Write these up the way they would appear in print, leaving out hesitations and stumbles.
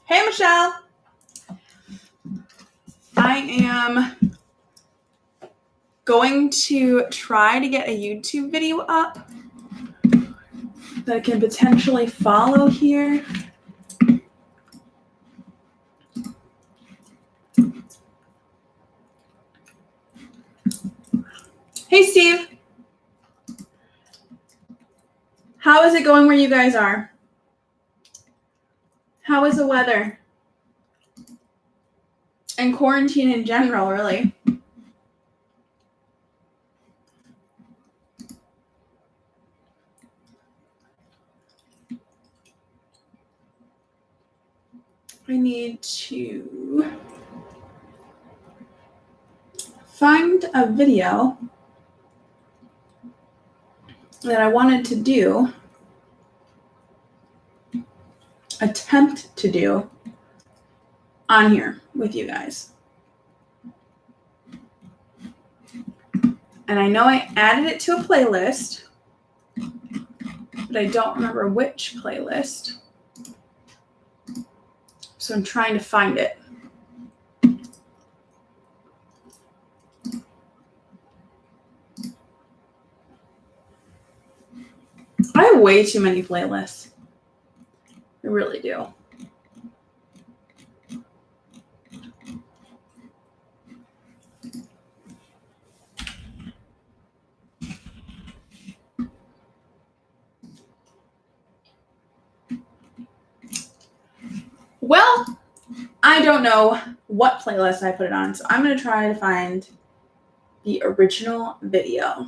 Hey, Michelle. I am going to try to get a YouTube video up that I can potentially follow here. Hey, Steve. How is it going where you guys are? How is the weather? And quarantine in general, really. I need to find a video that I wanted to do, attempt to do on here with you guys. And I know I added it to a playlist, but I don't remember which playlist. So I'm trying to find it. I have way too many playlists. I really do. Well, I don't know what playlist I put it on, so I'm going to try to find the original video.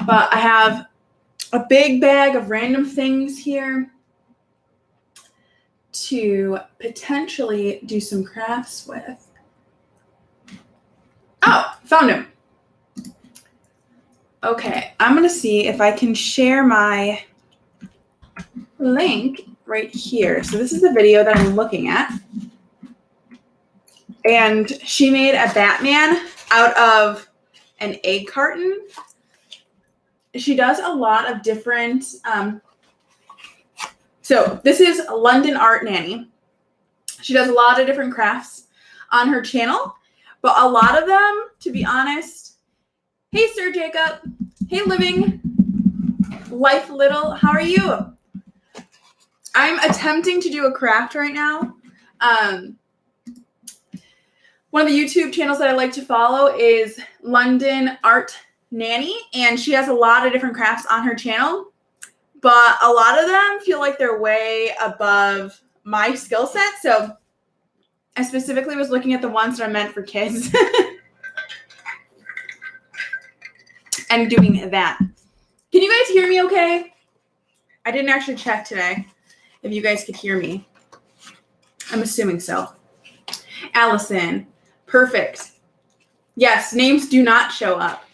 But I have a big bag of random things here to potentially do some crafts with. Oh, found him. Okay, I'm going to see if I can share my link right here. So this is the video that I'm looking at. And she made a Batman out of an egg carton. She does a lot of different, so this is London Art Nanny. She does a lot of different crafts on her channel, but a lot of them, to be honest, hey, Sir Jacob. Hey, Living Life Little. How are you? I'm attempting to do a craft right now. One of the YouTube channels that I like to follow is London Art Nanny, and she has a lot of different crafts on her channel, but a lot of them feel like they're way above my skill set. So I specifically was looking at the ones that are meant for kids and doing that. Can you guys hear me okay? I didn't actually check today if you guys could hear me. I'm assuming so. Allison, perfect. Yes, names do not show up.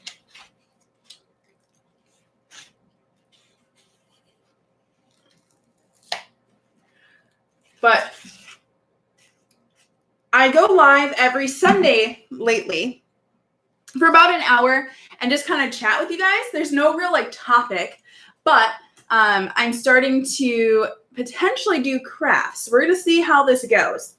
But I go live every Sunday lately for about an hour and just kind of chat with you guys. There's no real topic, but I'm starting to potentially do crafts. We're going to see how this goes.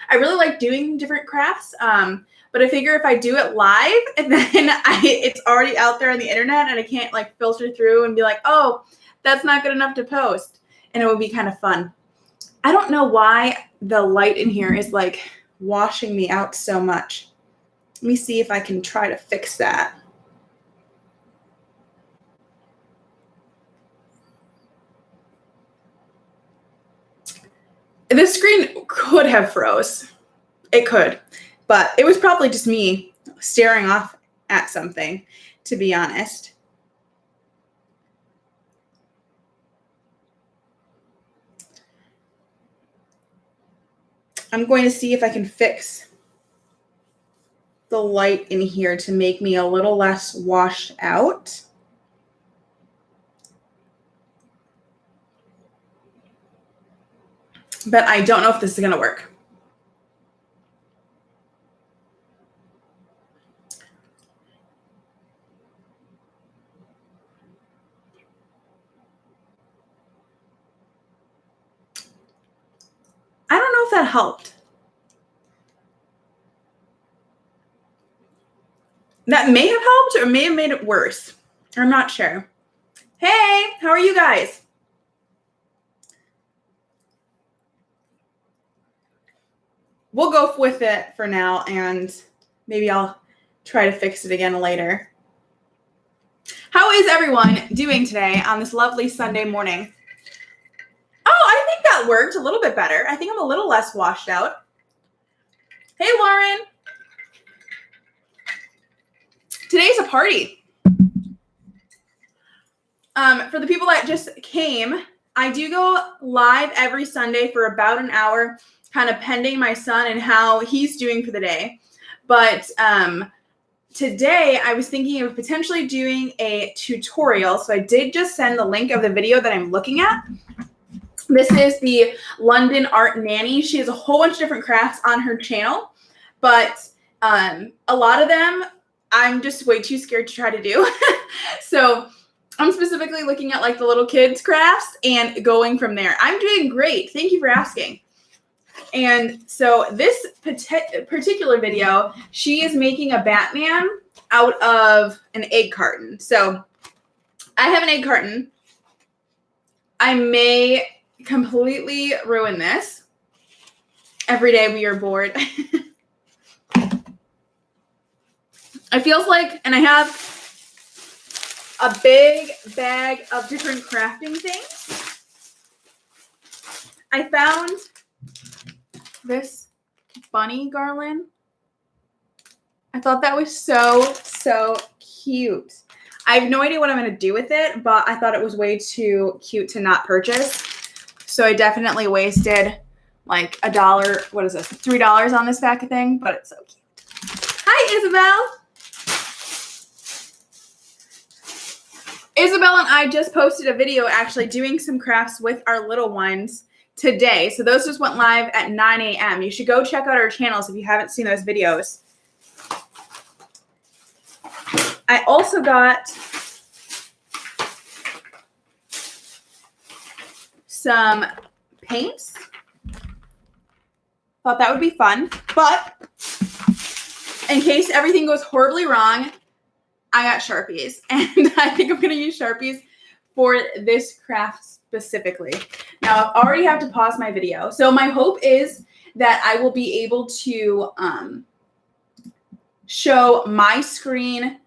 I really like doing different crafts, but I figure if I do it live and then it's already out there on the internet and I can't filter through and be like, oh, that's not good enough to post. And it would be kind of fun. I don't know why the light in here is washing me out so much. Let me see if I can try to fix that. This screen could have froze. It could, but it was probably just me staring off at something, to be honest. I'm going to see if I can fix the light in here to make me a little less washed out. But I don't know if this is going to work. I don't know if that helped. That may have helped or may have made it worse. I'm not sure. Hey, how are you guys? We'll go with it for now, and maybe I'll try to fix it again later. How is everyone doing today on this lovely Sunday morning? Oh, I think that worked a little bit better. I think I'm a little less washed out. Hey, Lauren. Today's a party. For the people that just came, I do go live every Sunday for about an hour, kind of pending my son and how he's doing for the day. But today I was thinking of potentially doing a tutorial. So I did just send the link of the video that I'm looking at. This is the London Art Nanny. She has a whole bunch of different crafts on her channel, but a lot of them I'm just way too scared to try to do. So I'm specifically looking at like the little kids crafts and going from there. I'm doing great. Thank you for asking. And so this particular video, she is making a Batman out of an egg carton. So I have an egg carton. I may completely ruin this. Every day we are bored. It feels like, and I have a big bag of different crafting things. I found this bunny garland. I thought that was so cute. I have no idea what I'm going to do with it, but I thought it was way too cute to not purchase. So I definitely wasted like $1, what is this, $3 on this pack of thing, but it's so cute. Hi, Isabel. Isabel and I just posted a video actually doing some crafts with our little ones today. So those just went live at 9 a.m. You should go check out our channels if you haven't seen those videos. I also got some paints. Thought that would be fun. But in case everything goes horribly wrong, I got Sharpies. And I think I'm going to use Sharpies for this craft specifically. Now, I already have to pause my video. So my hope is that I will be able to show my screen.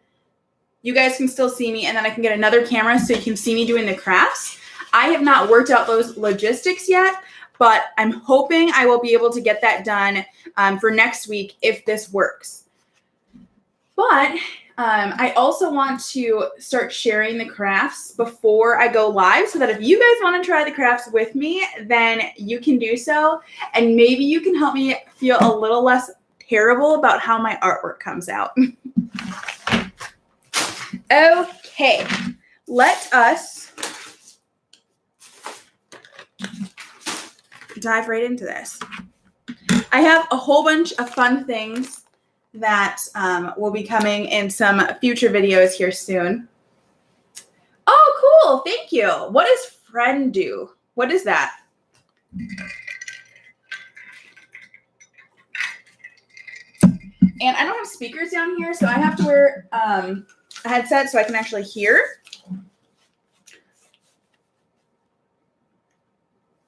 You guys can still see me, and then I can get another camera so you can see me doing the crafts. I have not worked out those logistics yet, but I'm hoping I will be able to get that done for next week if this works. But I also want to start sharing the crafts before I go live so that if you guys want to try the crafts with me, then you can do so. And maybe you can help me feel a little less terrible about how my artwork comes out. Okay, let us dive right into this. I have a whole bunch of fun things that will be coming in some future videos here soon. Oh, cool. Thank you. What does friend do? What is that? And I don't have speakers down here, so I have to wear a headset so I can actually hear.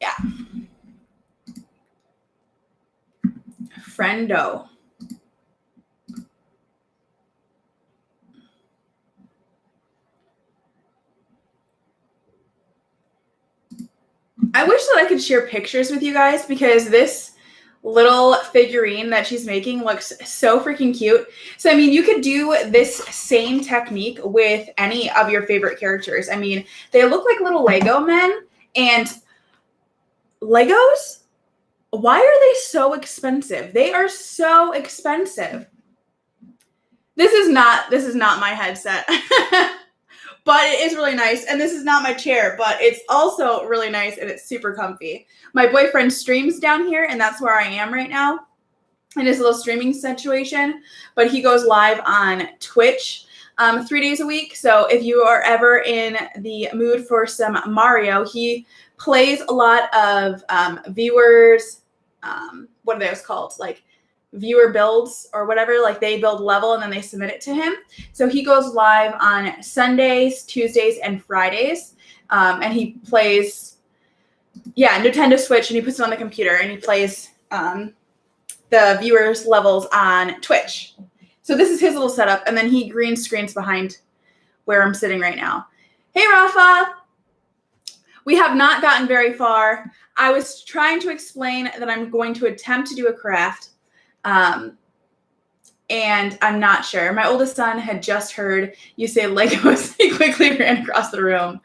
Yeah. Friendo. I wish that I could share pictures with you guys because this little figurine that she's making looks so freaking cute. So, I mean, you could do this same technique with any of your favorite characters. I mean, they look like little Lego men, and Legos Why are they so expensive? They are so expensive. This is not my headset. But it is really nice. And this is not my chair, but it's also really nice and it's super comfy. My boyfriend streams down here, and that's where I am right now in his little streaming situation. But he goes live on Twitch 3 days a week. So if you are ever in the mood for some Mario, he plays a lot of viewers, what are those called? Like viewer builds or whatever, like they build level and then they submit it to him. So he goes live on Sundays, Tuesdays, and Fridays. And he plays, Nintendo Switch, and he puts it on the computer and he plays the viewers levels on Twitch. So this is his little setup. And then he green screens behind where I'm sitting right now. Hey, Rafa. We have not gotten very far. I was trying to explain that I'm going to attempt to do a craft. And I'm not sure. My oldest son had just heard you say Legos. He quickly ran across the room.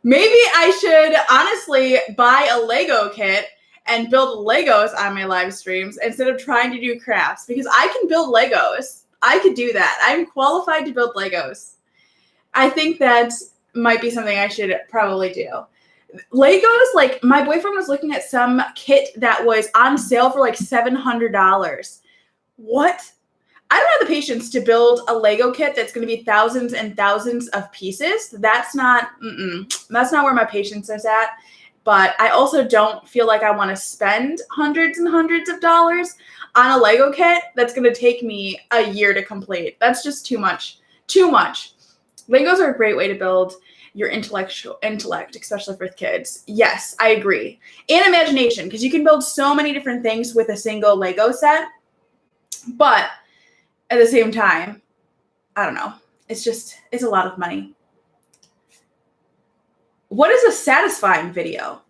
Maybe I should honestly buy a Lego kit and build Legos on my live streams instead of trying to do crafts, because I can build Legos. I could do that. I'm qualified to build Legos. I think that might be something I should probably do. Legos, like my boyfriend was looking at some kit that was on sale for like $700. What? I don't have the patience to build a Lego kit that's going to be thousands and thousands of pieces. That's not where my patience is at. But I also don't feel like I want to spend hundreds and hundreds of dollars on a Lego kit that's going to take me a year to complete. That's just too much. Too much. Legos are a great way to build your intellect, especially for kids. Yes, I agree. And imagination, because you can build so many different things with a single Lego set. But at the same time, I don't know. It's a lot of money. What is a satisfying video?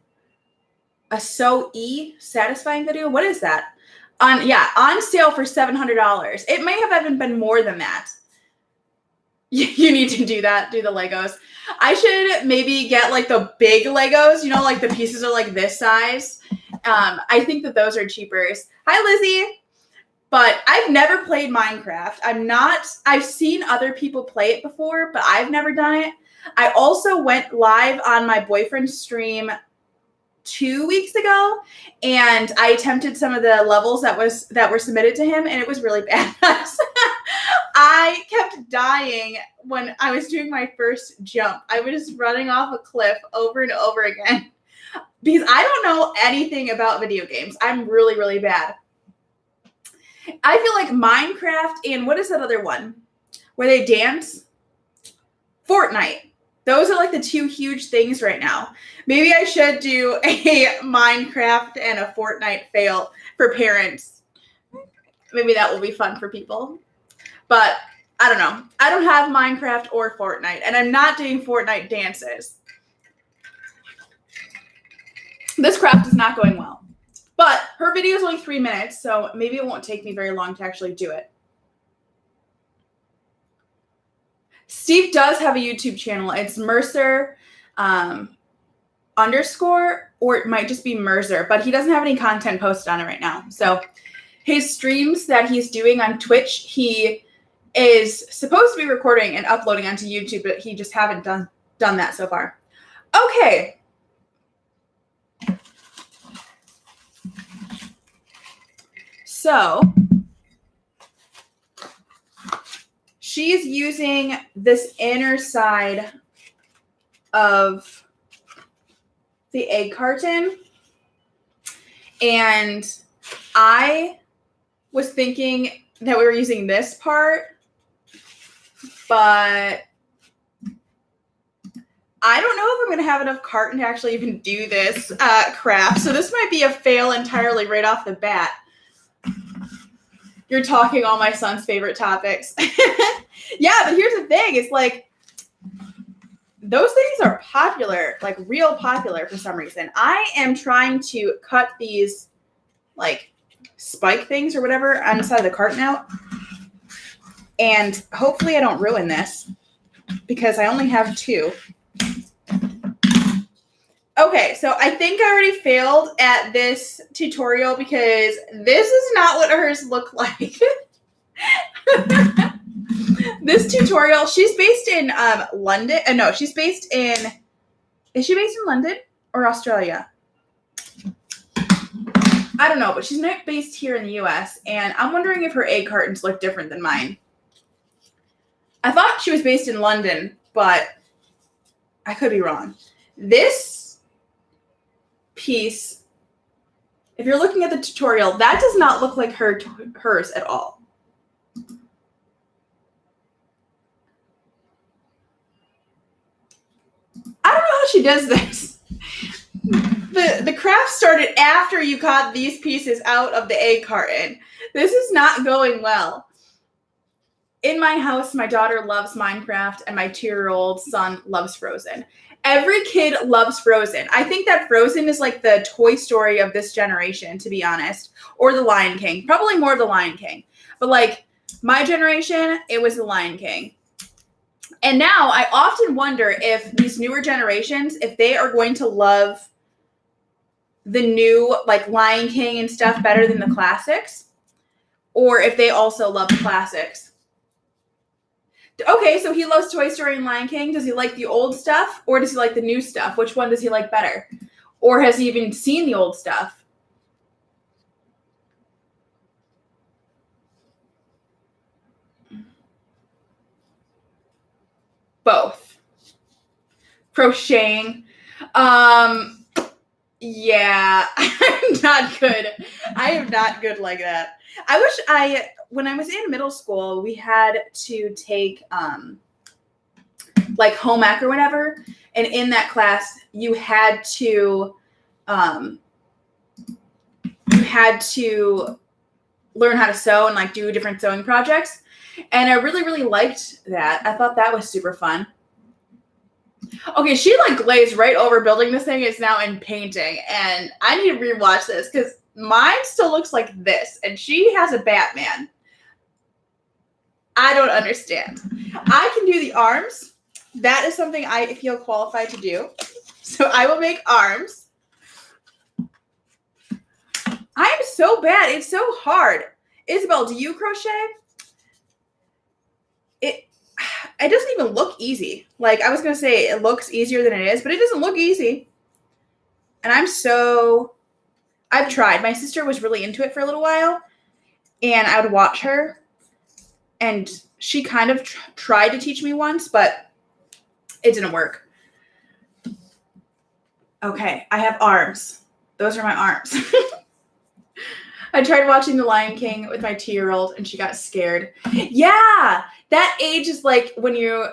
A satisfying video? What is that? On sale for $700. It may have even been more than that. You need to do that, do the Legos. I should maybe get like the big Legos, like the pieces are like this size. I think that those are cheaper. Hi, Lizzie. But I've never played Minecraft. I've seen other people play it before, but I've never done it. I also went live on my boyfriend's stream 2 weeks ago, and I attempted some of the levels that were submitted to him, and it was really bad. I kept dying when I was doing my first jump. I was just running off a cliff over and over again because I don't know anything about video games. I'm really, really bad. I feel like Minecraft and what is that other one where they dance? Fortnite. Those are like the two huge things right now. Maybe I should do a Minecraft and a Fortnite fail for parents. Maybe that will be fun for people. But I don't know. I don't have Minecraft or Fortnite, and I'm not doing Fortnite dances. This craft is not going well. But her video is only 3 minutes, so maybe it won't take me very long to actually do it. Steve does have a YouTube channel. It's Mercer underscore, or it might just be Mercer, but he doesn't have any content posted on it right now. So his streams that he's doing on Twitch, he is supposed to be recording and uploading onto YouTube, but he just haven't done that so far. Okay. So she's using this inner side of the egg carton. And I was thinking that we were using this part, but I don't know if I'm going to have enough carton to actually even do this craft. So this might be a fail entirely right off the bat. You're talking all my son's favorite topics. Yeah, but here's the thing. It's like those things are popular, like real popular for some reason. I am trying to cut these like spike things or whatever on the side of the carton out. And hopefully I don't ruin this because I only have 2. Okay, so I think I already failed at this tutorial because this is not what hers look like. This tutorial, she's based in London. No, she's based in, is she based in London or Australia? I don't know, but she's not based here in the US, and I'm wondering if her egg cartons look different than mine. I thought she was based in London, but I could be wrong. This piece, if you're looking at the tutorial, that does not look like hers at all. I don't know how she does this. The craft started after you got these pieces out of the egg carton. This is not going well. In my house, my daughter loves Minecraft and my 2-year-old son loves Frozen. Every kid loves Frozen. I think that Frozen is like the Toy Story of this generation, to be honest, or The Lion King. Probably more The Lion King. But like my generation, it was The Lion King. And now I often wonder if these newer generations, if they are going to love the new like Lion King and stuff better than the classics, or if they also love the classics. Okay, so he loves Toy Story and Lion King. Does he like the old stuff or does he like the new stuff? Which one does he like better? Or has he even seen the old stuff? Both. Crocheting. Yeah, I'm not good. I am not good like that. I wish when I was in middle school, we had to take like home ec or whatever. And in that class, you had to learn how to sew and like do different sewing projects. And I really, really liked that. I thought that was super fun. Okay, she like glazed right over building this thing. It's now in painting. And I need to rewatch this because mine still looks like this. And she has a Batman. I don't understand. I can do the arms. That is something I feel qualified to do. So I will make arms. I am so bad. It's so hard. Isabel, do you crochet? It doesn't even look easy. Like I was going to say it looks easier than it is, but it doesn't look easy. And I've tried. My sister was really into it for a little while and I would watch her and she kind of tried to teach me once, but it didn't work. Okay, I have arms. Those are my arms. I tried watching The Lion King with my 2-year-old and she got scared. Yeah, that age is like when you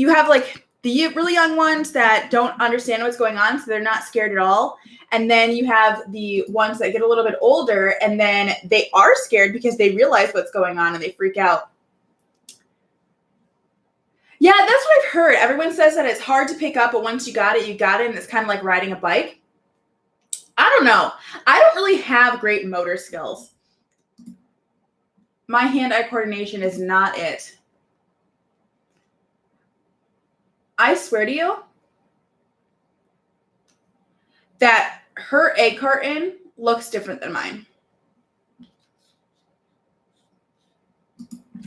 have like the really young ones that don't understand what's going on, so they're not scared at all. And then you have the ones that get a little bit older and then they are scared because they realize what's going on and they freak out. Yeah, that's what I've heard. Everyone says that it's hard to pick up, but once you got it, and it's kind of like riding a bike. I don't know. I don't really have great motor skills. My hand-eye coordination is not it. I swear to you that her egg carton looks different than mine.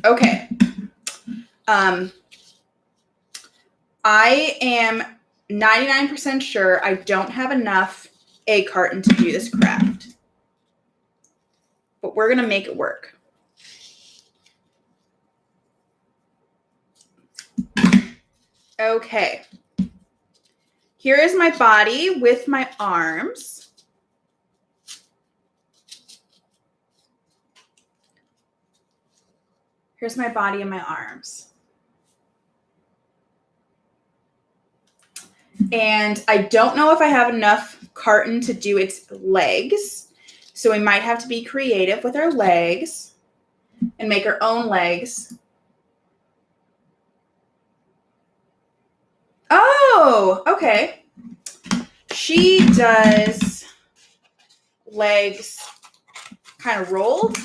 Okay. I am 99% sure I don't have enough egg carton to do this craft. But we're going to make it work. Okay. Here is my body with my arms. Here's my body and my arms. And I don't know if I have enough carton to do its legs. So we might have to be creative with our legs and make our own legs. Oh, okay. She does legs kind of rolled.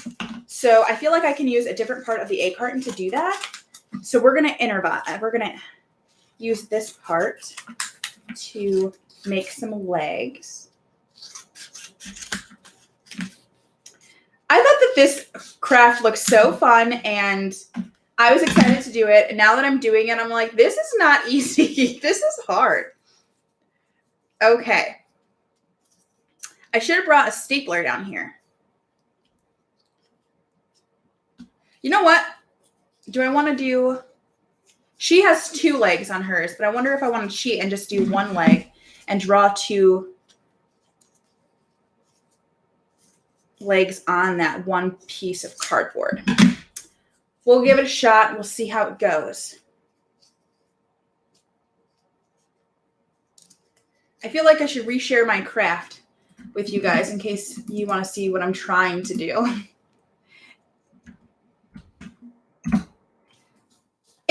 So I feel like I can use a different part of the egg carton to do that. So we're going to use this part to make some legs. I thought that this craft looked so fun and I was excited to do it. And now that I'm doing it, I'm like, this is not easy. This is hard. Okay. I should have brought a stapler down here. You know what? Do I want to do... She has 2 legs on hers, but I wonder if I want to cheat and just do 1 leg and draw 2 legs on that 1 piece of cardboard. We'll give it a shot. We'll see how it goes. I feel like I should reshare my craft with you guys in case you want to see what I'm trying to do.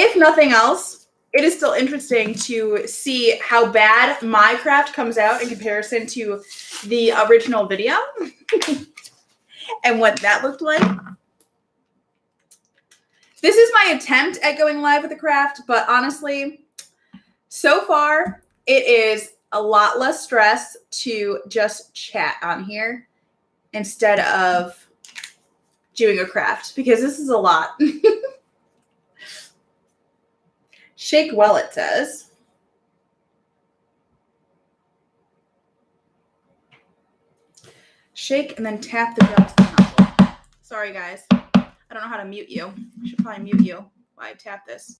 If nothing else, it is still interesting to see how bad my craft comes out in comparison to the original video and what that looked like. This is my attempt at going live with the craft, but honestly, so far, it is a lot less stress to just chat on here instead of doing a craft, because this is a lot. Shake well, it says. Shake and then tap the gel to the nozzle. Sorry, guys. I don't know how to mute you. I should probably mute you while I tap this.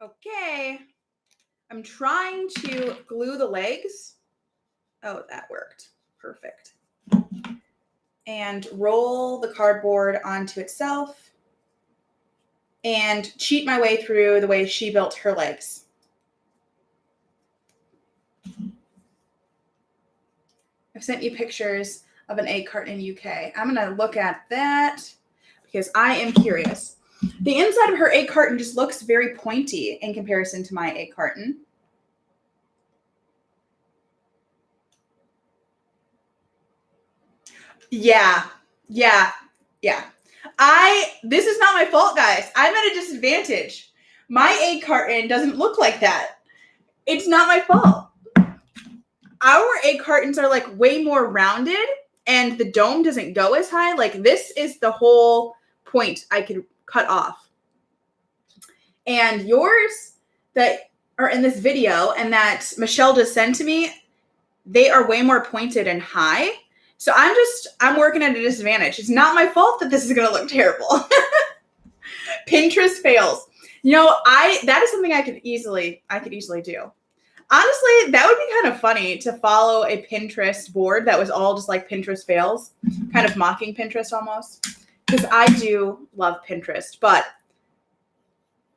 Okay. I'm trying to glue the legs. Oh, that worked. Perfect. And roll the cardboard onto itself and cheat my way through the way she built her legs. I've sent you pictures of an egg carton in UK. I'm going to look at that because I am curious. The inside of her egg carton just looks very pointy in comparison to my egg carton. Yeah. This is not my fault, guys. I'm at a disadvantage. My egg carton doesn't look like that. It's not my fault. Our egg cartons are like way more rounded and the dome doesn't go as high. Like this is the whole point I could cut off. And yours that are in this video and that Michelle just sent to me, they are way more pointed and high. So I'm working at a disadvantage. It's not my fault that this is going to look terrible. Pinterest fails. You know, that is something I could easily do. Honestly, that would be kind of funny to follow a Pinterest board that was all just like Pinterest fails, kind of mocking Pinterest almost. Because I do love Pinterest, but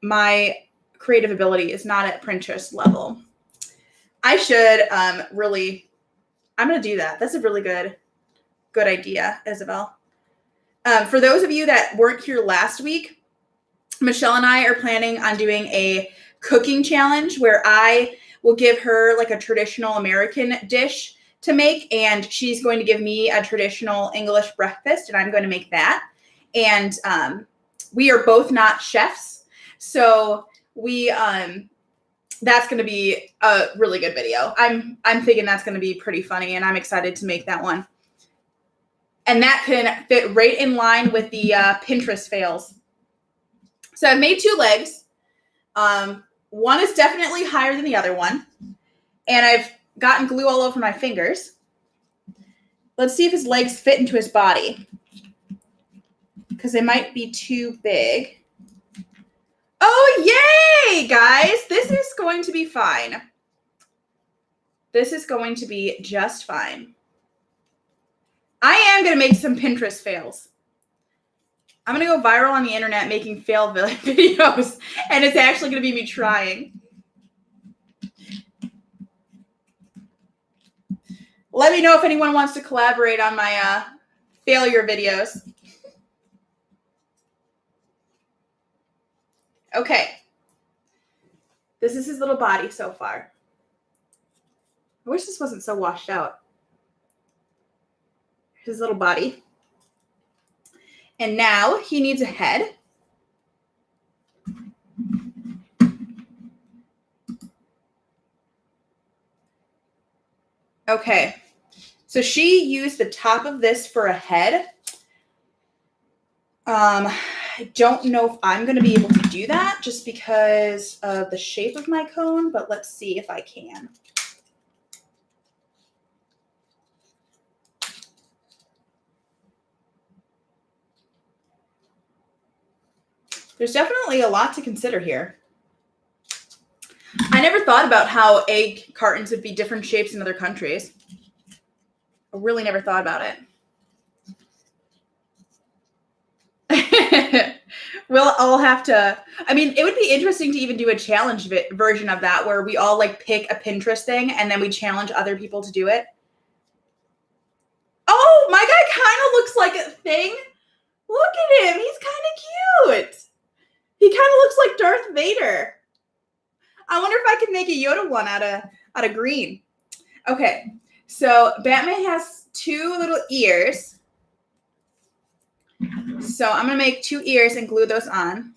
my creative ability is not at Pinterest level. I should I'm going to do that. That's a really good idea, Isabel. For those of you that weren't here last week, Michelle and I are planning on doing a cooking challenge where I will give her like a traditional American dish to make, and she's going to give me a traditional English breakfast, and I'm going to make that. And we are both not chefs, so that's going to be a really good video. I'm thinking that's going to be pretty funny, and I'm excited to make that one. And that can fit right in line with the Pinterest fails. So I've made 2 legs. One is definitely higher than the other one. And I've gotten glue all over my fingers. Let's see if his legs fit into his body, because they might be too big. Oh, yay, guys. This is going to be fine. This is going to be just fine. I am going to make some Pinterest fails. I'm going to go viral on the internet making fail videos, and it's actually going to be me trying. Let me know if anyone wants to collaborate on my failure videos. Okay. This is his little body so far. I wish this wasn't so washed out. His little body. And now he needs a head. Okay. So she used the top of this for a head. I don't know if I'm going to be able to do that just because of the shape of my cone, but let's see if I can. There's definitely a lot to consider here. I never thought about how egg cartons would be different shapes in other countries. I really never thought about it. We'll all have to, I mean, it would be interesting to even do a challenge version of that where we all like pick a Pinterest thing and then we challenge other people to do it. Oh, my guy kind of looks like a thing. Look at him. He's kind of cute. He kind of looks like Darth Vader. I wonder if I can make a Yoda one out of green. Okay, so Batman has 2 little ears. So I'm going to make 2 ears and glue those on.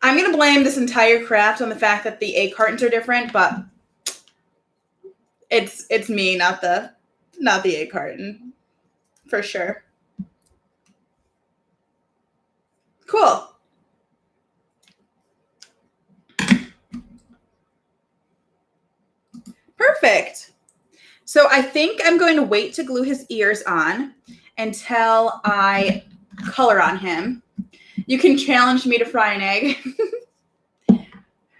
I'm going to blame this entire craft on the fact that the egg cartons are different, but it's me, not the egg carton, for sure. Cool. Perfect. So I think I'm going to wait to glue his ears on until I color on him. You can challenge me to fry an egg.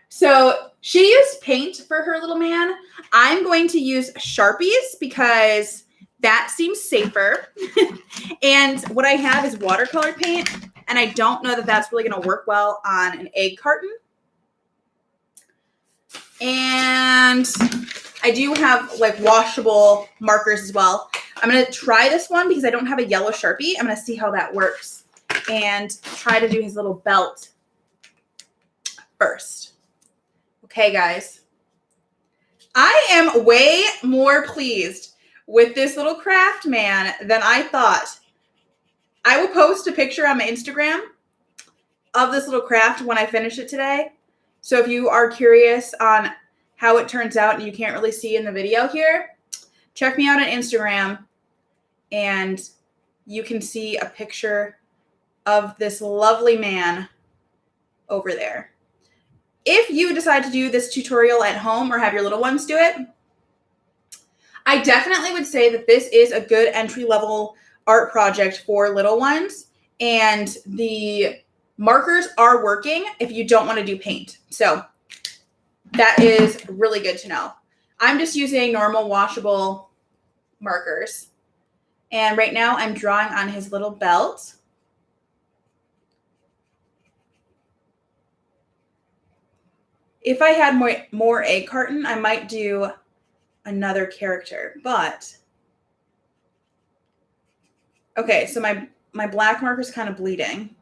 So she used paint for her little man. I'm going to use Sharpies because that seems safer. And what I have is watercolor paint, and I don't know that that's really going to work well on an egg carton. And I do have like washable markers as well. I'm going to try this one because I don't have a yellow Sharpie. I'm going to see how that works and try to do his little belt first. Okay, guys. I am way more pleased with this little craft man than I thought. I will post a picture on my Instagram of this little craft when I finish it today. So if you are curious on how it turns out and you can't really see in the video here, check me out on Instagram and you can see a picture of this lovely man over there. If you decide to do this tutorial at home or have your little ones do it, I definitely would say that this is a good entry-level art project for little ones, and the markers are working if you don't want to do paint. So that is really good to know. I'm just using normal washable markers. And right now I'm drawing on his little belt. If I had more egg carton, I might do another character, but okay, so my black marker is kind of bleeding.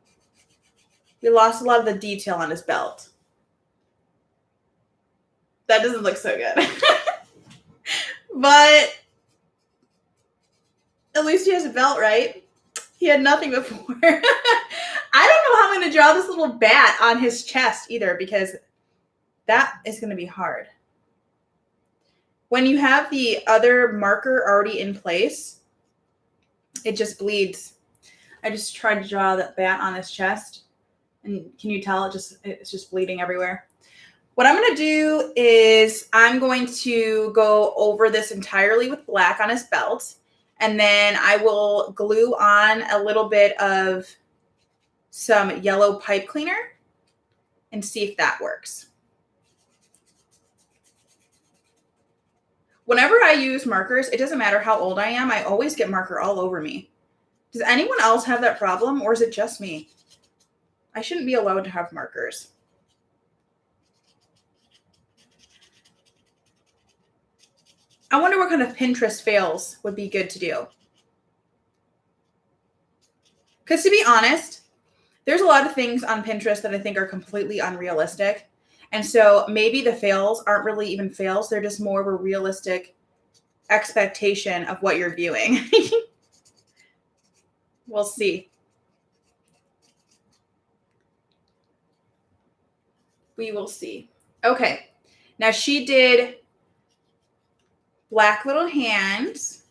We lost a lot of the detail on his belt. That doesn't look so good. But at least he has a belt, right? He had nothing before. I don't know how I'm going to draw this little bat on his chest either, because that is going to be hard. When you have the other marker already in place, it just bleeds. I just tried to draw that bat on his chest, and can you tell it's just bleeding everywhere? What I'm going to do is I'm going to go over this entirely with black on his belt, and then I will glue on a little bit of some yellow pipe cleaner and see if that works. Whenever I use markers, it doesn't matter how old I am, I always get marker all over me. Does anyone else have that problem, or is it just me? I shouldn't be allowed to have markers. I wonder what kind of Pinterest fails would be good to do. Because to be honest, there's a lot of things on Pinterest that I think are completely unrealistic. And so maybe the fails aren't really even fails. They're just more of a realistic expectation of what you're viewing. We'll see. We will see. Okay. Now she did black little hands.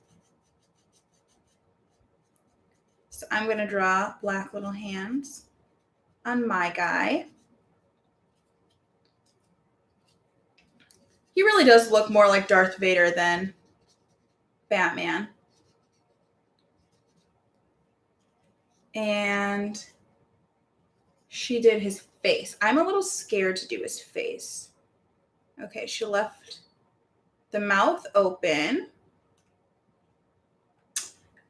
So I'm going to draw black little hands on my guy. He really does look more like Darth Vader than Batman. And she did his face. I'm a little scared to do his face. Okay, she left the mouth open.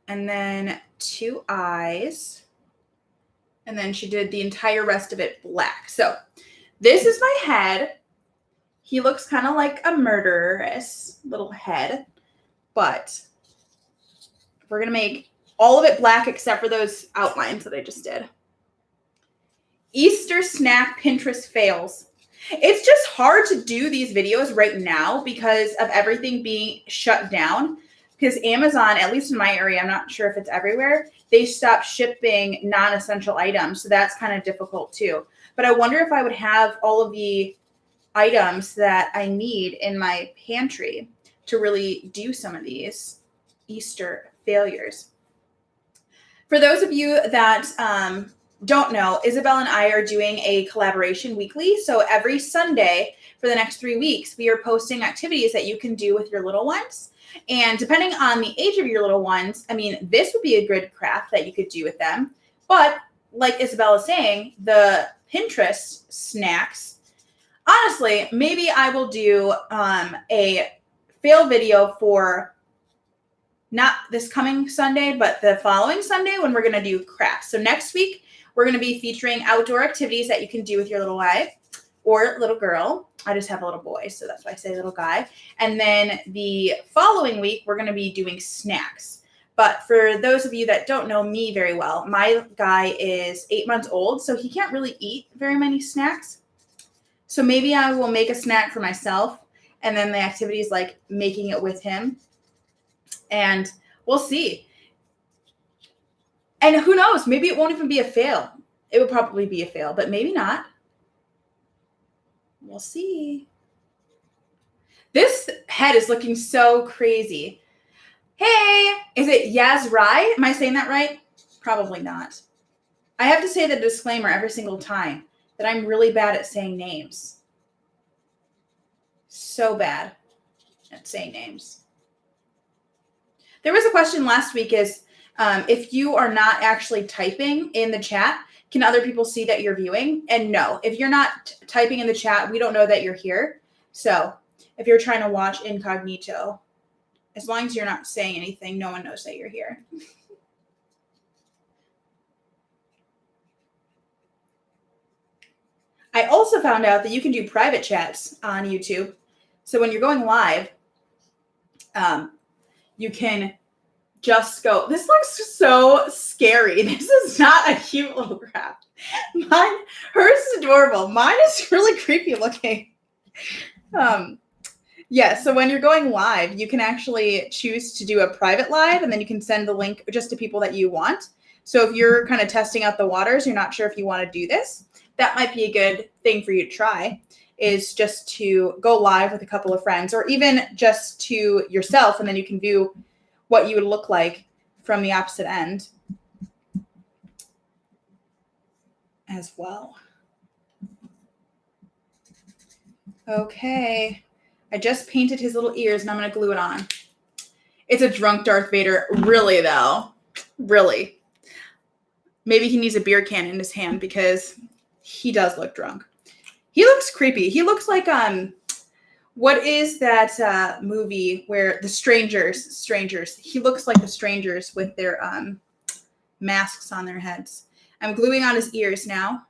And then 2 eyes. And then she did the entire rest of it black. So this is my head. He looks kind of like a murderous little head. But we're going to make all of it black except for those outlines that I just did. Easter snack Pinterest fails. It's just hard to do these videos right now because of everything being shut down. Because Amazon, at least in my area, I'm not sure if it's everywhere, they stopped shipping non-essential items. So that's kind of difficult too. But I wonder if I would have all of the items that I need in my pantry to really do some of these Easter failures. For those of you that don't know, Isabel and I are doing a collaboration weekly. So every Sunday for the next 3 weeks, we are posting activities that you can do with your little ones. And depending on the age of your little ones, I mean, this would be a good craft that you could do with them. But like Isabel is saying, the Pinterest snacks, honestly, maybe I will do a fail video for not this coming Sunday, but the following Sunday when we're going to do crafts. So next week, we're going to be featuring outdoor activities that you can do with your little guy or little girl. I just have a little boy, so that's why I say little guy. And then the following week, we're going to be doing snacks. But for those of you that don't know me very well, my guy is 8 months old, so he can't really eat very many snacks. So maybe I will make a snack for myself, and then the activity is like making it with him. And we'll see. And who knows? Maybe it won't even be a fail. It would probably be a fail, but maybe not. We'll see. This head is looking so crazy. Hey, is it Yazrai? Am I saying that right? Probably not. I have to say the disclaimer every single time that I'm really bad at saying names. So bad at saying names. There was a question last week is, if you are not actually typing in the chat, can other people see that you're viewing? And no, if you're not typing in the chat, we don't know that you're here. So if you're trying to watch incognito, as long as you're not saying anything, no one knows that you're here. I also found out that you can do private chats on YouTube. So when you're going live, you can just go, this looks so scary. This is not a cute little craft. Hers is adorable. Mine is really creepy looking. Yeah, so when you're going live, you can actually choose to do a private live, and then you can send the link just to people that you want. So if you're kind of testing out the waters, you're not sure if you want to do this, that might be a good thing for you to try, is just to go live with a couple of friends, or even just to yourself, and then you can view what you would look like from the opposite end as well. Okay, I just painted his little ears and I'm going to glue it on. It's a drunk Darth Vader. Really, though. Really. Maybe he needs a beer can in his hand because he does look drunk. He looks creepy. He looks like, what is that movie where the strangers, he looks like the strangers with their masks on their heads. I'm gluing on his ears now.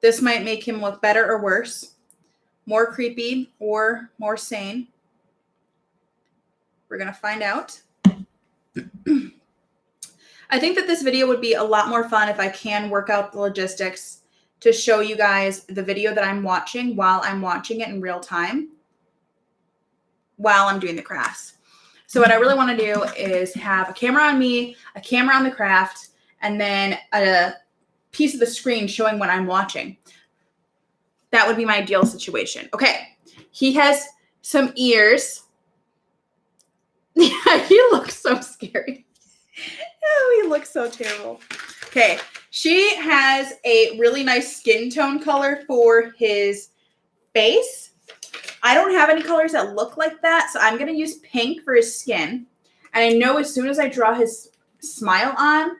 This might make him look better or worse, more creepy or more sane. We're going to find out. I think that this video would be a lot more fun if I can work out the logistics to show you guys the video that I'm watching while I'm watching it in real time while I'm doing the crafts. So what I really want to do is have a camera on me, a camera on the craft, and then a piece of the screen showing what I'm watching. That would be my ideal situation. Okay. He has some ears. Yeah, he looks so scary. Oh, he looks so terrible. Okay. She has a really nice skin tone color for his face. I don't have any colors that look like that, so I'm going to use pink for his skin. And I know as soon as I draw his smile on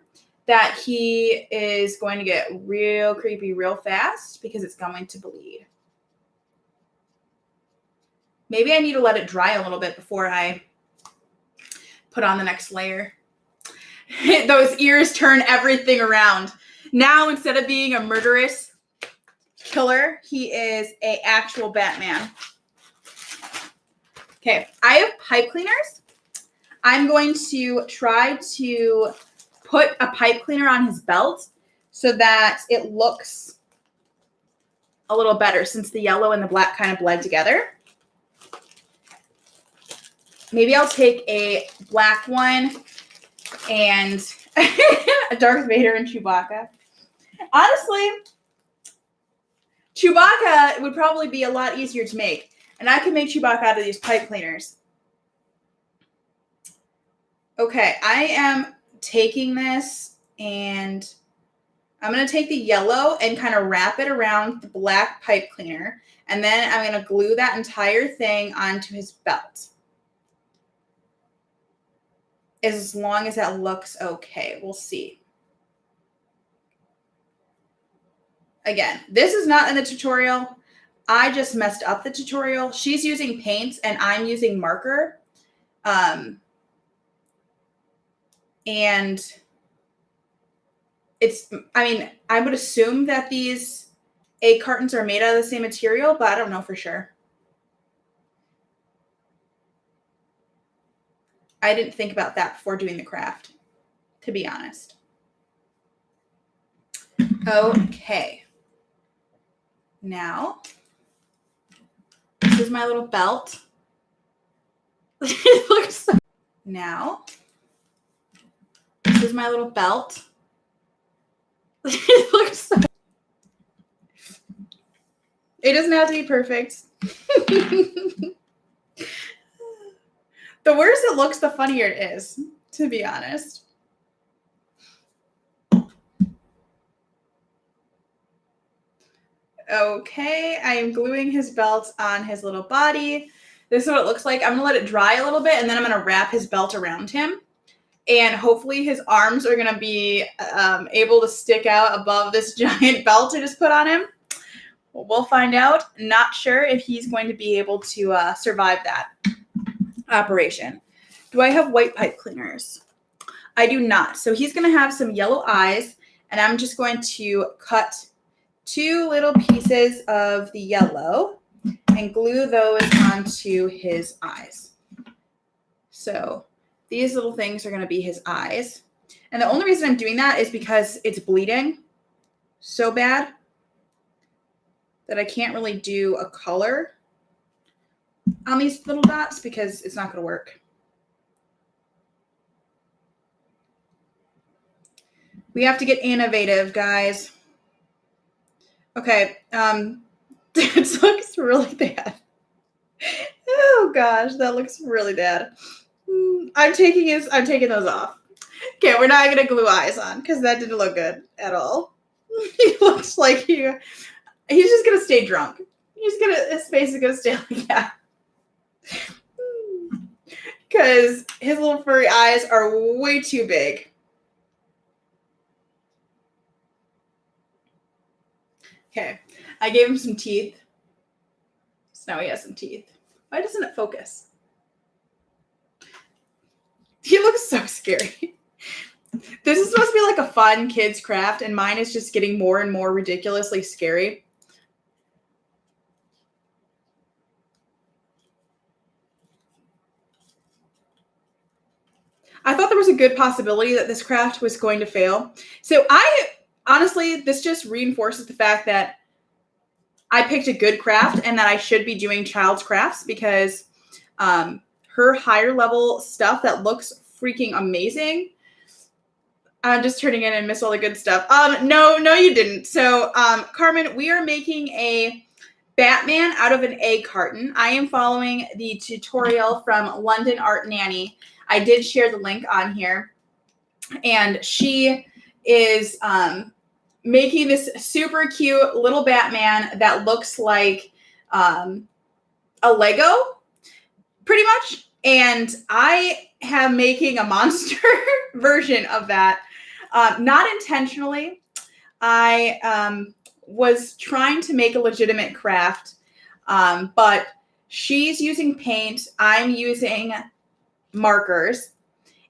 that he is going to get real creepy real fast because it's going to bleed. Maybe I need to let it dry a little bit before I put on the next layer. Those ears turn everything around. Now, instead of being a murderous killer, he is an actual Batman. Okay, I have pipe cleaners. I'm going to try to put a pipe cleaner on his belt so that it looks a little better since the yellow and the black kind of blend together. Maybe I'll take a black one and Darth Vader and Chewbacca. Honestly, Chewbacca would probably be a lot easier to make. And I can make Chewbacca out of these pipe cleaners. Okay, I am taking this and I'm going to take the yellow and kind of wrap it around the black pipe cleaner. And then I'm going to glue that entire thing onto his belt. As long as that looks okay. We'll see. Again, this is not in the tutorial. I just messed up the tutorial. She's using paints and I'm using marker. And it's, I mean, I would assume that these egg cartons are made out of the same material, but I don't know for sure. I didn't think about that before doing the craft, to be honest. Okay. Now, this is my little belt. It looks so... Now, this is my little belt. It looks so... It doesn't have to be perfect. The worse it looks, the funnier it is, to be honest. Okay, I am gluing his belt on his little body. This is what it looks like. I'm going to let it dry a little bit, and then I'm going to wrap his belt around him. And hopefully his arms are going to be able to stick out above this giant belt I just put on him. We'll find out. Not sure if he's going to be able to survive that operation. Do I have white pipe cleaners? I do not. So he's going to have some yellow eyes, and I'm just going to cut 2 little pieces of the yellow and glue those onto his eyes. So these little things are going to be his eyes. And the only reason I'm doing that is because it's bleeding so bad that I can't really do a color on these little dots because it's not going to work. We have to get innovative, guys. Okay, this looks really bad. Oh gosh, that looks really bad. I'm taking those off. Okay, we're not gonna glue eyes on because that didn't look good at all. He looks like he's just gonna stay drunk. His face is gonna stay like that. Because his little furry eyes are way too big. Okay, I gave him some teeth. So now he has some teeth. Why doesn't it focus? He looks so scary. This is supposed to be like a fun kid's craft, and mine is just getting more and more ridiculously scary. I thought there was a good possibility that this craft was going to fail. So honestly, this just reinforces the fact that I picked a good craft and that I should be doing child's crafts because her higher level stuff that looks freaking amazing. I'm just turning in and miss all the good stuff. No, you didn't. So, Carmen, we are making a Batman out of an egg carton. I am following the tutorial from London Art Nanny. I did share the link on here. And she is making this super cute little Batman that looks like a Lego, pretty much. And I am making a monster version of that. Not intentionally. I was trying to make a legitimate craft, but she's using paint. I'm using markers.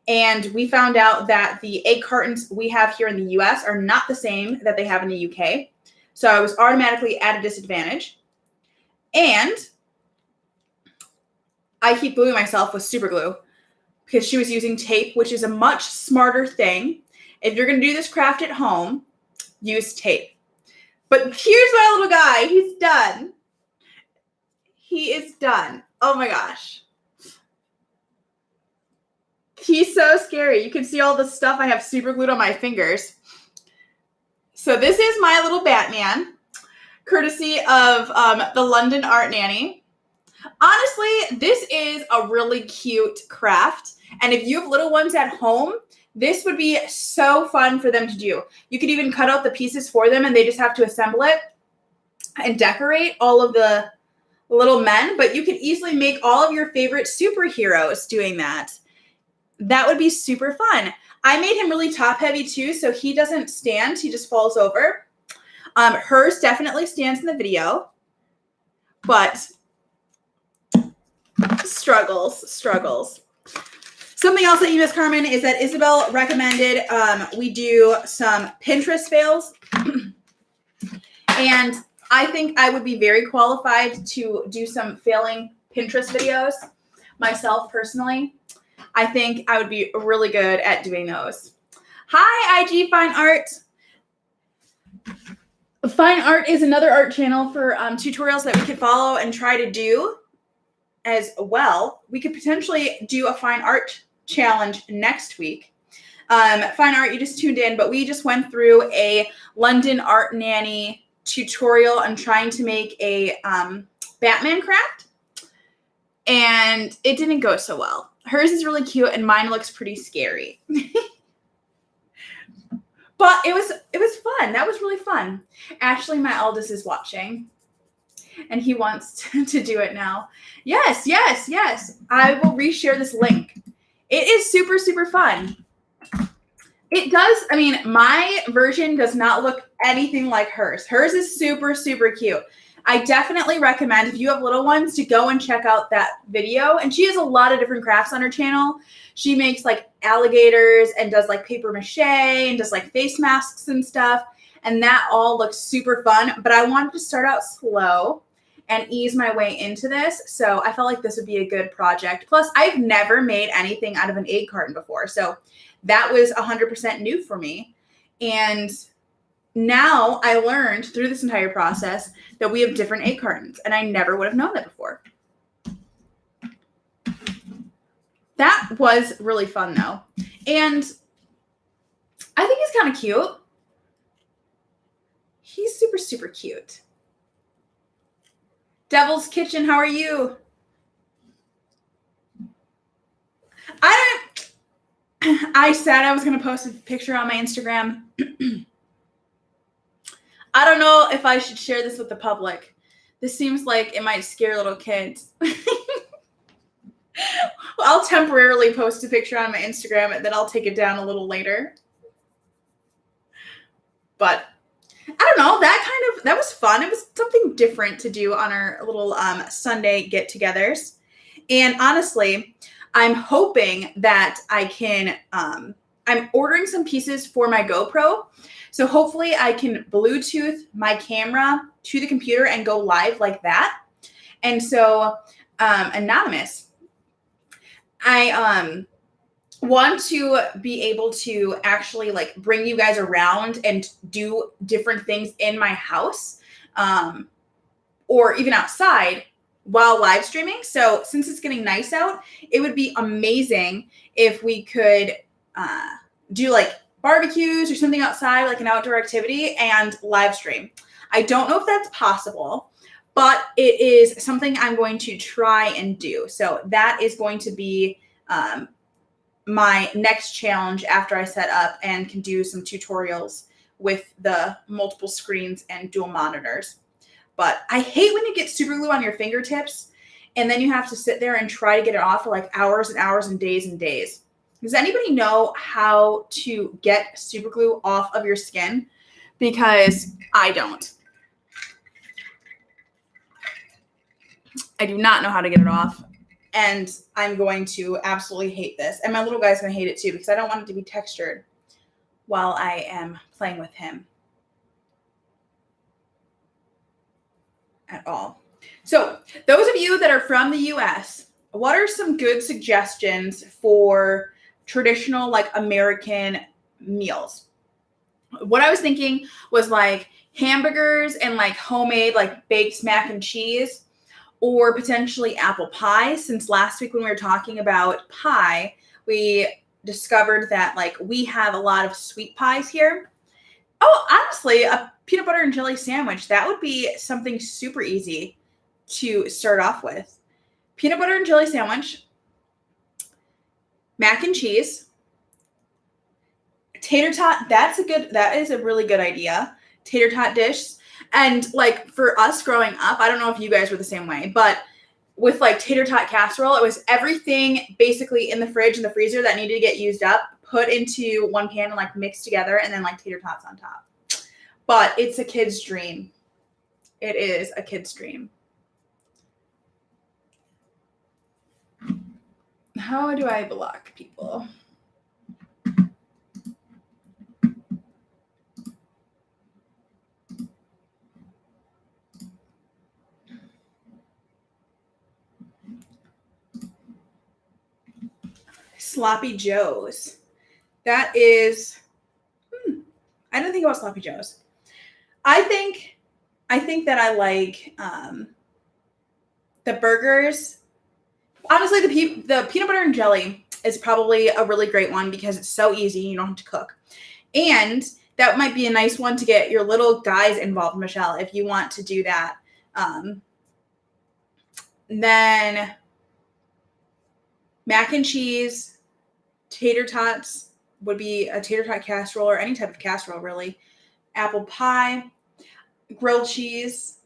And we found out that the egg cartons we have here in the US are not the same that they have in the UK. So I was automatically at a disadvantage. And I keep gluing myself with super glue because she was using tape, which is a much smarter thing. If you're going to do this craft at home, use tape. But here's my little guy. He's done. He is done. Oh my gosh. He's so scary. You can see all the stuff I have super glued on my fingers. So this is my little Batman, courtesy of the London Art Nanny. Honestly, this is a really cute craft. And if you have little ones at home, this would be so fun for them to do. You could even cut out the pieces for them and they just have to assemble it and decorate all of the little men. But you could easily make all of your favorite superheroes doing that. That would be super fun. I made him really top heavy too, so he doesn't stand. He just falls over. Hers definitely stands in the video, but struggles. Something else that you missed, Carmen, is that Isabel recommended we do some Pinterest fails. And I think I would be very qualified to do some failing Pinterest videos myself personally. I think I would be really good at doing those. Hi, IG Fine Art. Fine Art is another art channel for tutorials that we could follow and try to do as well. We could potentially do a fine art challenge next week. Fine Art, you just tuned in, but we just went through a London Art Nanny tutorial on trying to make a Batman craft, and it didn't go so well. Hers is really cute and mine looks pretty scary. But it was fun. That was really fun. Ashley, my eldest, is watching and he wants to do it now. Yes. I will reshare this link. It is super, super fun. It does. I mean, my version does not look anything like hers. Hers is super, super cute. I definitely recommend if you have little ones to go and check out that video. And she has a lot of different crafts on her channel. She makes like alligators and does like paper mache and does like face masks and stuff. And that all looks super fun. But I wanted to start out slow and ease my way into this. So I felt like this would be a good project. Plus, I've never made anything out of an egg carton before. So that was 100% new for me. And now I learned through this entire process that we have different egg cartons, and I never would have known that before. That was really fun, though. And I think he's kind of cute. He's super, super cute. Devil's Kitchen, how are you? I said I was going to post a picture on my Instagram. I don't know if I should share this with the public. This seems like it might scare little kids. I'll temporarily post a picture on my Instagram and then I'll take it down a little later. But I don't know, that was fun. It was something different to do on our little Sunday get-togethers. And honestly, I'm hoping that I can, I'm ordering some pieces for my GoPro. So hopefully I can Bluetooth my camera to the computer and go live like that. And so, anonymous, I want to be able to actually like bring you guys around and do different things in my house, or even outside while live streaming. So since it's getting nice out, it would be amazing if we could do like barbecues or something outside, like an outdoor activity, and live stream. I don't know if that's possible, but it is something I'm going to try and do. So that is going to be my next challenge after I set up and can do some tutorials with the multiple screens and dual monitors. But I hate when you get super glue on your fingertips and then you have to sit there and try to get it off for like hours and hours and days and days. Does anybody know how to get super glue off of your skin? Because I don't. I do not know how to get it off. And I'm going to absolutely hate this. And my little guy's going to hate it too because I don't want it to be textured while I am playing with him at all. So those of you that are from the US, what are some good suggestions for traditional like American meals? What I was thinking was like hamburgers and like homemade like baked mac and cheese, or potentially apple pie. Since last week when we were talking about pie, we discovered that like we have a lot of sweet pies here. Oh, honestly, a peanut butter and jelly sandwich, that would be something super easy to start off with. Peanut butter and jelly sandwich, mac and cheese, tater tot. That is a really good idea. Tater tot dish. And like for us growing up, I don't know if you guys were the same way, but with like tater tot casserole, it was everything basically in the fridge and the freezer that needed to get used up, put into one pan and like mixed together, and then like tater tots on top. But it's a kid's dream. It is a kid's dream. How do I block people? Sloppy Joes. That is, I don't think about Sloppy Joes. I think that I like the burgers. Honestly, the peanut butter and jelly is probably a really great one because it's so easy. You don't have to cook. And that might be a nice one to get your little guys involved, Michelle, if you want to do that. Then mac and cheese, tater tots would be a tater tot casserole or any type of casserole, really. Apple pie, grilled cheese.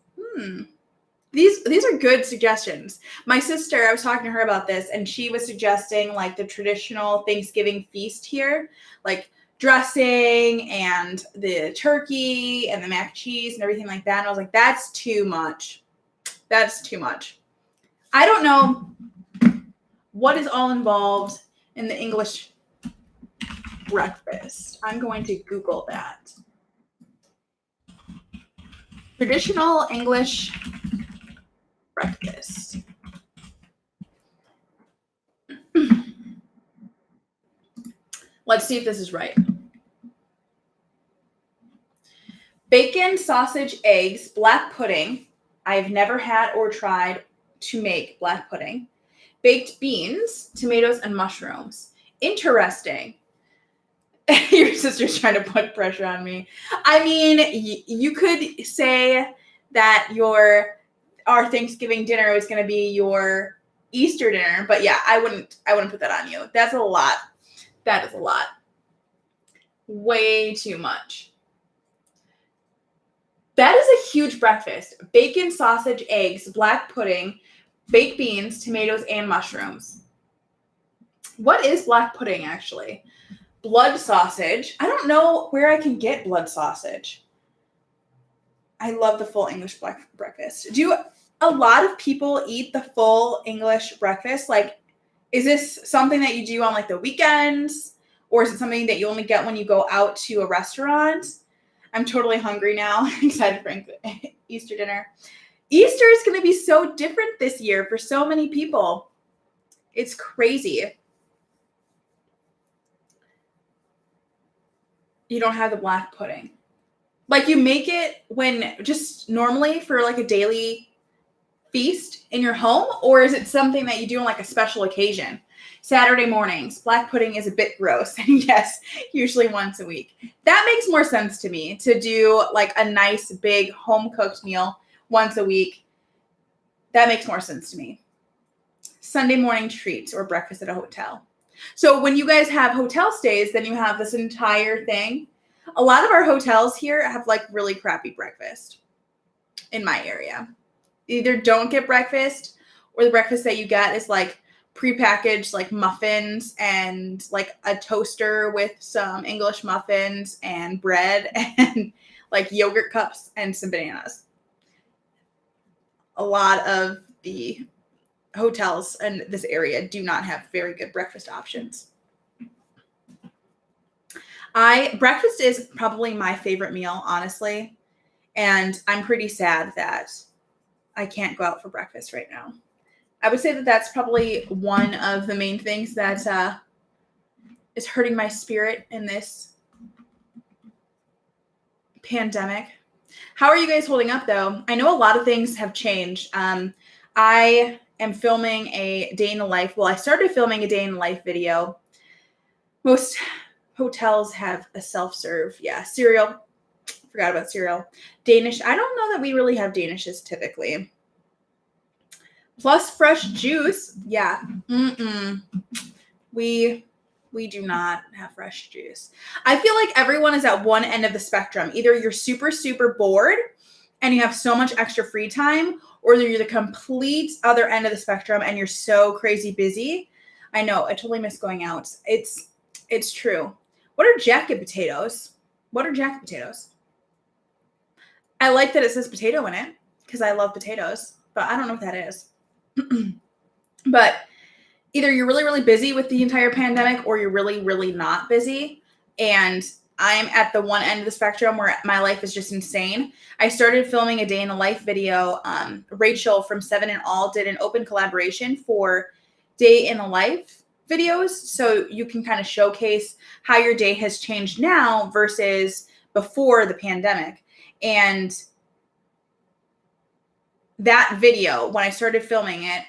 These are good suggestions. My sister, I was talking to her about this, and she was suggesting like the traditional Thanksgiving feast here, like dressing and the turkey and the mac and cheese and everything like that. And I was like, that's too much. That's too much. I don't know what is all involved in the English breakfast. I'm going to Google that. Traditional English breakfast. Let's see if this is right. Bacon, sausage, eggs, black pudding. I've never had or tried to make black pudding. Baked beans, tomatoes, and mushrooms. Interesting. Your sister's trying to put pressure on me. I mean, you could say that our Thanksgiving dinner is going to be your Easter dinner, but yeah, I wouldn't put that on you. That's a lot. That is a lot. Way too much. That is a huge breakfast. Bacon, sausage, eggs, black pudding, baked beans, tomatoes, and mushrooms. What is black pudding, actually? Blood sausage. I don't know where I can get blood sausage. I love the full English breakfast. Do a lot of people eat the full English breakfast? Like, is this something that you do on like the weekends? Or is it something that you only get when you go out to a restaurant? I'm totally hungry now. I'm excited for Easter dinner. Easter is going to be so different this year for so many people. It's crazy. You don't have the black pudding. Like you make it when just normally for like a daily feast in your home, or is it something that you do on like a special occasion? Saturday mornings, black pudding is a bit gross. And yes, usually once a week. That makes more sense to me to do like a nice big home cooked meal once a week That makes more sense to me. Sunday morning treats or breakfast at a hotel. So when you guys have hotel stays, then you have this entire thing. A lot of our hotels here have like really crappy breakfast in my area. Either don't get breakfast or the breakfast that you get is like prepackaged like muffins and like a toaster with some English muffins and bread and like yogurt cups and some bananas. A lot of the hotels in this area do not have very good breakfast options. Breakfast is probably my favorite meal, honestly. And I'm pretty sad that I can't go out for breakfast right now. I would say that that's probably one of the main things that is hurting my spirit in this pandemic. How are you guys holding up, though? I know a lot of things have changed. I am filming a day in the life. Well, I started filming a day in the life video. Most hotels have a self-serve. Yeah, cereal. Forgot about cereal. Danish. I don't know that we really have Danishes typically. Plus fresh juice. Yeah. We do not have fresh juice. I feel like everyone is at one end of the spectrum. Either you're super, super bored and you have so much extra free time, or you're the complete other end of the spectrum and you're so crazy busy. I know. I totally miss going out. It's true. What are jacket potatoes? What are jacket potatoes? I like that it says potato in it because I love potatoes, but I don't know what that is. But either you're really, really busy with the entire pandemic or you're really, really not busy. And I'm at the one end of the spectrum where my life is just insane. I started filming a day in the life video. Rachel from 7 and All did an open collaboration for day in the life videos. So you can kind of showcase how your day has changed now versus before the pandemic. And that video, when I started filming it,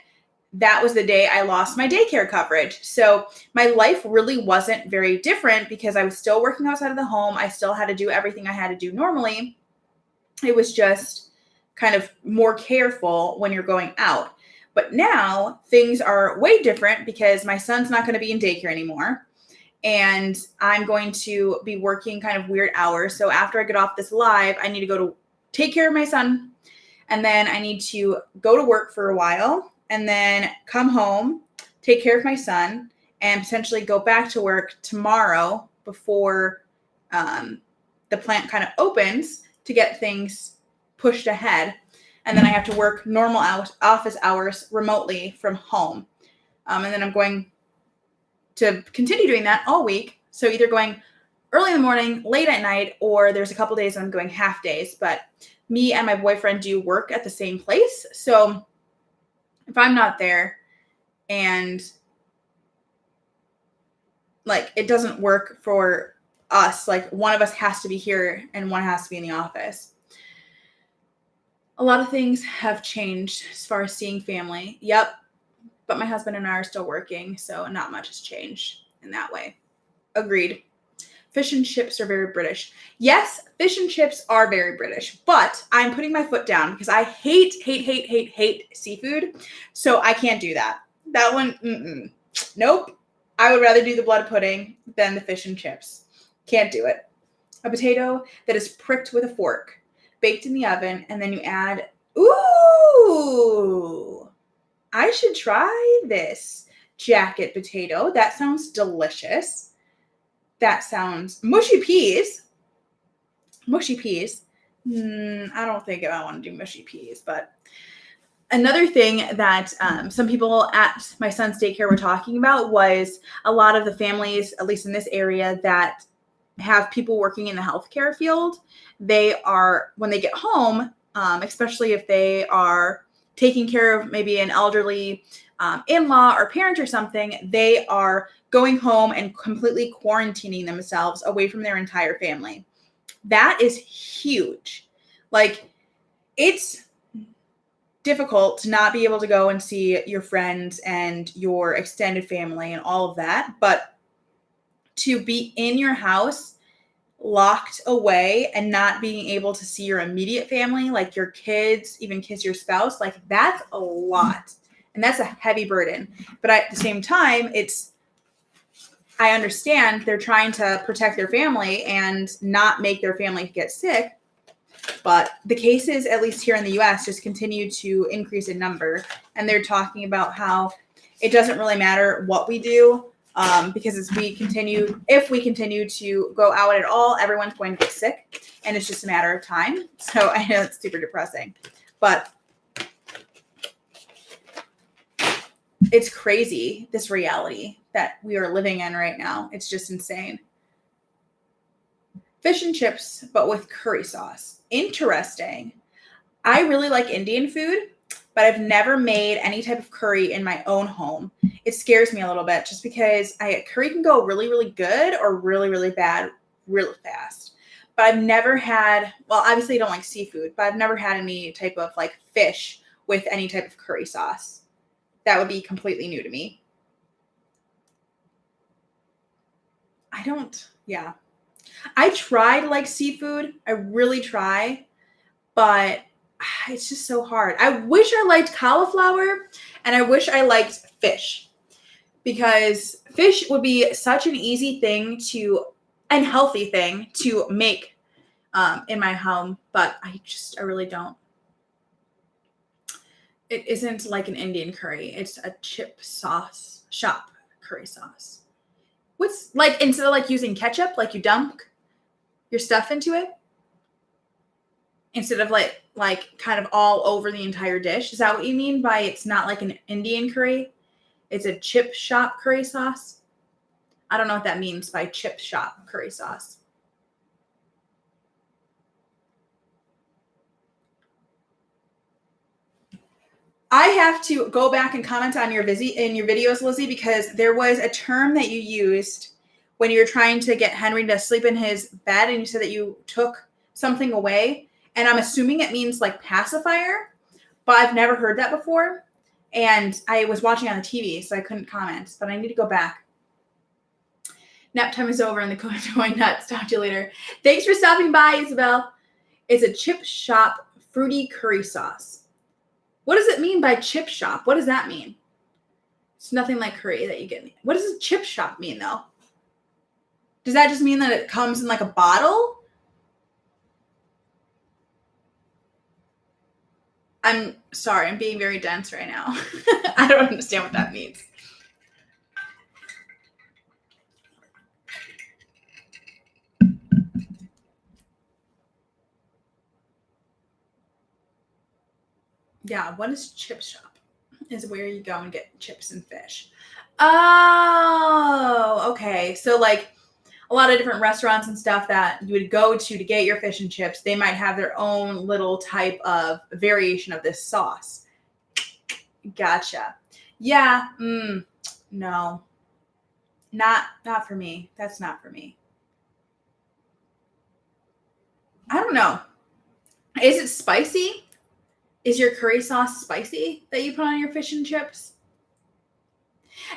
that was the day I lost my daycare coverage. So my life really wasn't very different because I was still working outside of the home. I still had to do everything I had to do normally. It was just kind of more careful when you're going out. But now things are way different because my son's not going to be in daycare anymore. And I'm going to be working kind of weird hours. So after I get off this live, I need to go to take care of my son. And then I need to go to work for a while and then come home, take care of my son, and potentially go back to work tomorrow before the plant kind of opens to get things pushed ahead. And then I have to work normal office hours remotely from home. And then I'm going to continue doing that all week. So either going early in the morning, late at night, or there's a couple days I'm going half days. But me and my boyfriend do work at the same place. So if I'm not there and like it doesn't work for us, like one of us has to be here and one has to be in the office. A lot of things have changed as far as seeing family. Yep. But my husband and I are still working, so not much has changed in that way. Agreed. Fish and chips are very British. Yes, fish and chips are very British, but I'm putting my foot down because I hate seafood, so I can't do that. That one, nope. I would rather do the blood pudding than the fish and chips. Can't do it. A potato that is pricked with a fork, baked in the oven, and then you add, ooh, I should try this jacket potato. That sounds delicious. That sounds mushy peas. Mushy peas. I don't think I want to do mushy peas, but another thing that some people at my son's daycare were talking about was a lot of the families, at least in this area, that have people working in the healthcare field. They are, when they get home, especially if they are taking care of maybe an elderly in-law or parent or something, they are going home and completely quarantining themselves away from their entire family. That is huge. Like, it's difficult to not be able to go and see your friends and your extended family and all of that, but to be in your house, locked away and not being able to see your immediate family, like your kids, even kiss your spouse, like that's a lot. And that's a heavy burden. But at the same time, I understand they're trying to protect their family and not make their family get sick. But the cases, at least here in the US, just continue to increase in number. And they're talking about how it doesn't really matter what we do, because if we continue to go out at all, everyone's going to get sick. And it's just a matter of time. So I know it's super depressing. But it's crazy, this reality that we are living in right now. It's just insane. Fish and chips, but with curry sauce. Interesting. I really like Indian food, but I've never made any type of curry in my own home. It scares me a little bit just because curry can go really, really good or really, really bad really fast. But I've never had, well, obviously I don't like seafood, but I've never had any type of like fish with any type of curry sauce. That would be completely new to me. I try to like seafood. I really try, but it's just so hard. I wish I liked cauliflower and I wish I liked fish, because fish would be such an easy thing and healthy thing to make in my home, but I really don't. It isn't like an Indian curry. It's a chip sauce shop curry sauce. What's like, instead of like using ketchup, like you dump your stuff into it instead of like kind of all over the entire dish. Is that what you mean by it's not like an Indian curry? It's a chip shop curry sauce. I don't know what that means by chip shop curry sauce. I have to go back and comment on your videos, Lizzie, because there was a term that you used when you were trying to get Henry to sleep in his bed, and you said that you took something away, and I'm assuming it means like pacifier, but I've never heard that before, and I was watching on the TV, so I couldn't comment, but I need to go back. Nap time is over and the coach going nuts. Talk to you later. Thanks for stopping by, Isabel. It's a chip shop fruity curry sauce. What does it mean by chip shop? What does that mean? It's nothing like curry that you get. What does a chip shop mean, though? Does that just mean that it comes in like a bottle? I'm sorry. I'm being very dense right now. I don't understand what that means. Yeah, what is chip shop? Is where you go and get chips and fish. Oh, okay. So like a lot of different restaurants and stuff that you would go to get your fish and chips, they might have their own little type of variation of this sauce. Gotcha. Yeah. No. Not for me. That's not for me. I don't know. Is it spicy? Is your curry sauce spicy that you put on your fish and chips?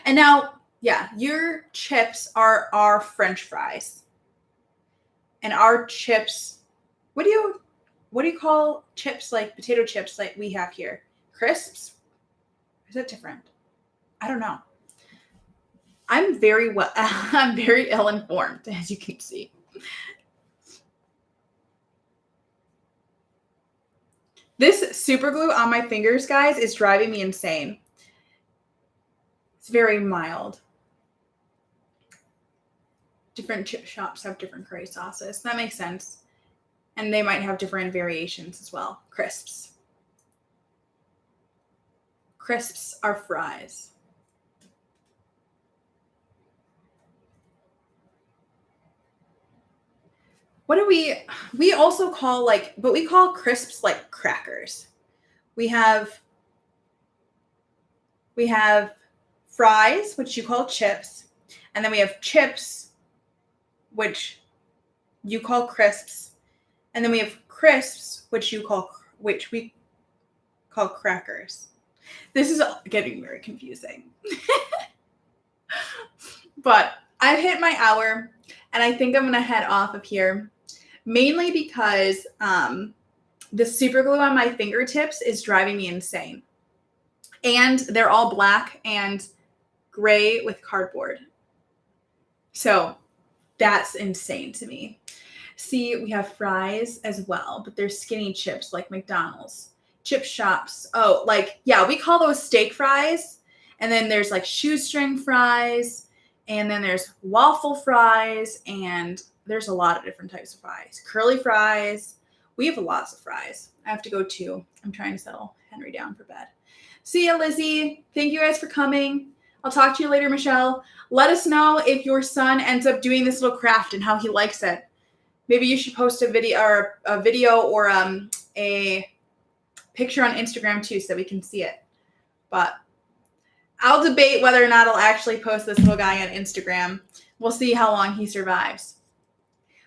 And now, yeah, your chips are our French fries. And our chips, what do you call chips, like potato chips like we have here? Crisps? Or is that different? I don't know. I'm very ill informed, as you can see. This super glue on my fingers, guys, is driving me insane. It's very mild. Different chip shops have different curry sauces. That makes sense. And they might have different variations as well. Crisps. Crisps are fries. What do we also call but we call crisps like crackers. We have fries, which you call chips, and then we have chips, which you call crisps, and then we have crisps, which we call crackers. This is getting very confusing. But I've hit my hour, and I think I'm going to head off of here, mainly because the super glue on my fingertips is driving me insane. And they're all black and gray with cardboard. So that's insane to me. See, we have fries as well, but they're skinny chips like McDonald's. Chip shops. Oh, like, yeah, we call those steak fries. And then there's like shoestring fries. And then there's waffle fries. And there's a lot of different types of fries. Curly fries. We have lots of fries. I have to go too. I'm trying to settle Henry down for bed. See ya, Lizzie. Thank you guys for coming. I'll talk to you later, Michelle. Let us know if your son ends up doing this little craft and how he likes it. Maybe you should post a video or a picture on Instagram too so we can see it. But I'll debate whether or not I'll actually post this little guy on Instagram. We'll see how long he survives.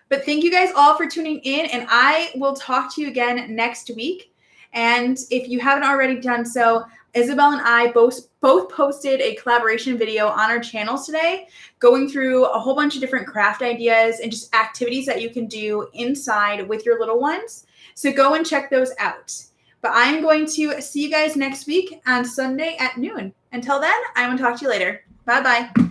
But thank you guys all for tuning in, and I will talk to you again next week. And if you haven't already done so, Isabel and I both posted a collaboration video on our channels today, going through a whole bunch of different craft ideas and just activities that you can do inside with your little ones. So go and check those out. But I'm going to see you guys next week on Sunday at noon. Until then, I will talk to you later. Bye-bye.